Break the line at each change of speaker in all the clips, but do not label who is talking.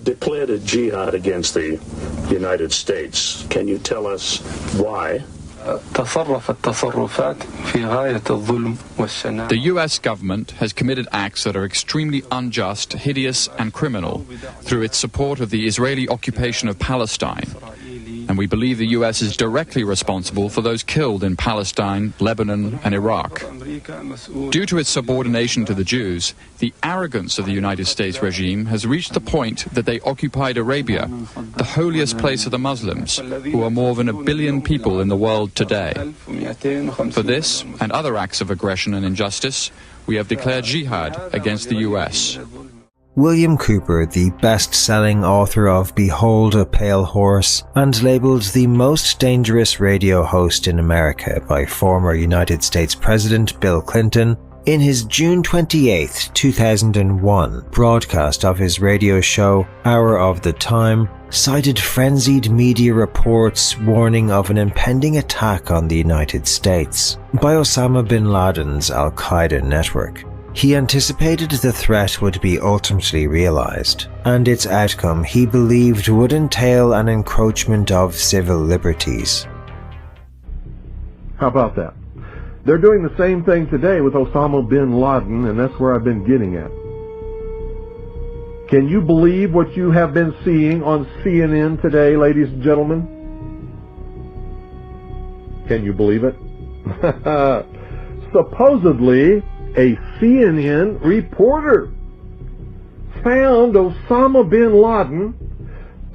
declared a jihad against the United States. Can you tell us why?
The U.S. government has committed acts that are extremely unjust, hideous, and criminal through its support of the Israeli occupation of Palestine. And we believe the U.S. is directly responsible for those killed in Palestine, Lebanon, and Iraq. Due to its subordination to the Jews, the arrogance of the United States regime has reached the point that they occupied Arabia, the holiest place of the Muslims, who are more than 1 billion people in the world today. For this and other acts of aggression and injustice, we have declared jihad against the U.S.
William Cooper, the best-selling author of Behold a Pale Horse, and labelled the most dangerous radio host in America by former United States President Bill Clinton, in his June 28, 2001 broadcast of his radio show Hour of the Time, cited frenzied media reports warning of an impending attack on the United States by Osama bin Laden's Al-Qaeda network. He anticipated the threat would be ultimately realized, and its outcome he believed would entail an encroachment of civil liberties.
How about that? They're doing the same thing today with Osama bin Laden, and that's where I've been getting at. Can you believe what you have been seeing on CNN today, ladies and gentlemen? Can you believe it? Supposedly, a CNN reporter found Osama bin Laden,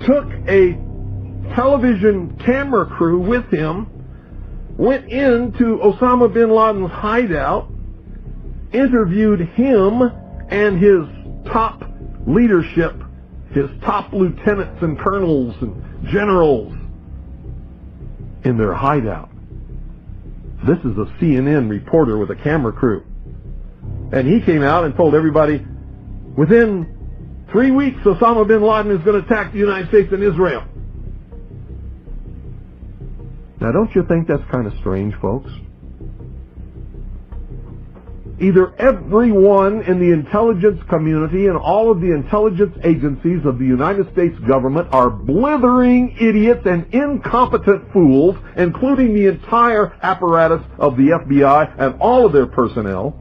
took a television camera crew with him, went into Osama bin Laden's hideout, interviewed him and his top leadership, his top lieutenants and colonels and generals in their hideout. This is a CNN reporter with a camera crew. And he came out and told everybody, within 3 weeks, Osama bin Laden is going to attack the United States and Israel. Now, don't you think that's kind of strange, folks? Either everyone in the intelligence community and all of the intelligence agencies of the United States government are blithering idiots and incompetent fools, including the entire apparatus of the FBI and all of their personnel,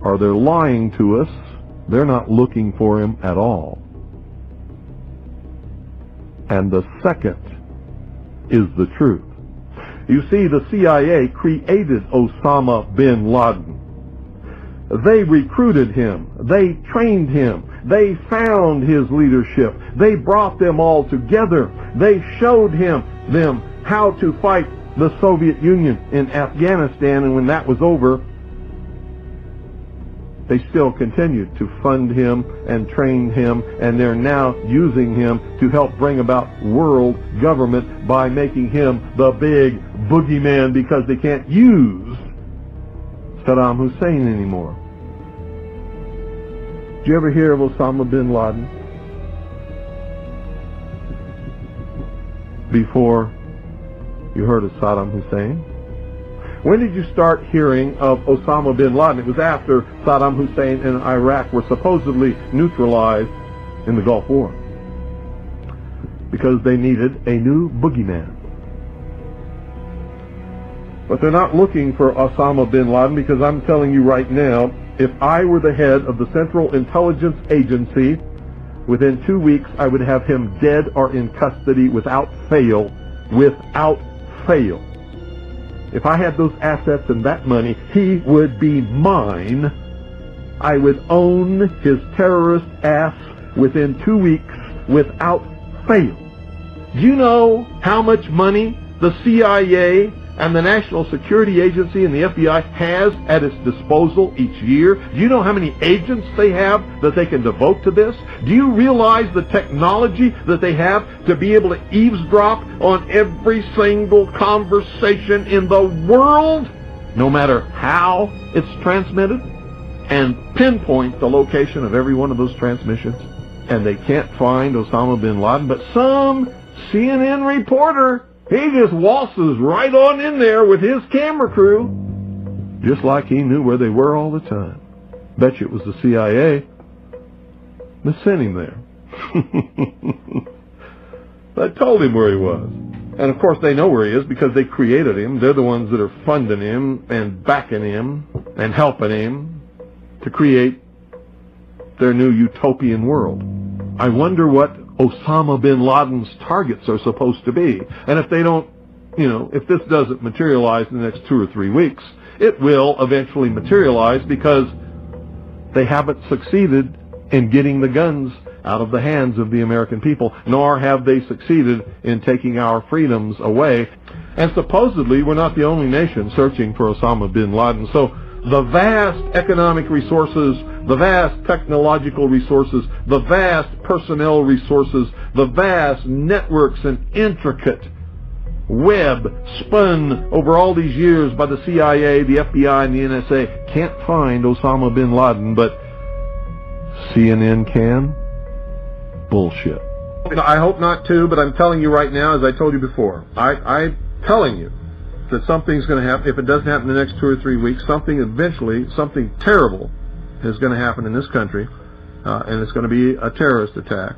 or they're lying to us. They're not looking for him at all. And the second is the truth. You see, the CIA created Osama bin Laden. They recruited him. They trained him. They found his leadership. They brought them all together. They showed them how to fight the Soviet Union in Afghanistan, and when that was over, they still continued to fund him and train him, and they're now using him to help bring about world government by making him the big boogeyman, because they can't use Saddam Hussein anymore. Did you ever hear of Osama bin Laden before you heard of Saddam Hussein? When did you start hearing of Osama bin Laden? It was after Saddam Hussein and Iraq were supposedly neutralized in the Gulf War, because they needed a new boogeyman. But they're not looking for Osama bin Laden, because I'm telling you right now, if I were the head of the Central Intelligence Agency, within 2 weeks I would have him dead or in custody without fail. Without fail. If I had those assets and that money, he would be mine. I would own his terrorist ass within 2 weeks without fail. Do you know how much money the CIA and the National Security Agency and the FBI has at its disposal each year? Do you know how many agents they have that they can devote to this? Do you realize the technology that they have to be able to eavesdrop on every single conversation in the world, no matter how it's transmitted, and pinpoint the location of every one of those transmissions? And they can't find Osama bin Laden, but some CNN reporter, he just waltzes right on in there with his camera crew, just like he knew where they were all the time. Bet you it was the CIA. They sent him there. I told him where he was. And of course they know where he is because they created him. They're the ones that are funding him and backing him and helping him to create their new utopian world. I wonder what Osama bin Laden's targets are supposed to be. And if they don't, if this doesn't materialize in the next 2 or 3 weeks, it will eventually materialize because they haven't succeeded in getting the guns out of the hands of the American people, nor have they succeeded in taking our freedoms away. And supposedly we're not the only nation searching for Osama bin Laden. So the vast economic resources, the vast technological resources, the vast personnel resources, the vast networks and intricate web spun over all these years by the CIA, the FBI, and the NSA can't find Osama bin Laden, but CNN can? Bullshit. I hope not too, but I'm telling you right now, as I told you before, I'm telling you that something's going to happen. If it doesn't happen in the next 2 or 3 weeks, something terrible is going to happen in this country, and it's going to be a terrorist attack.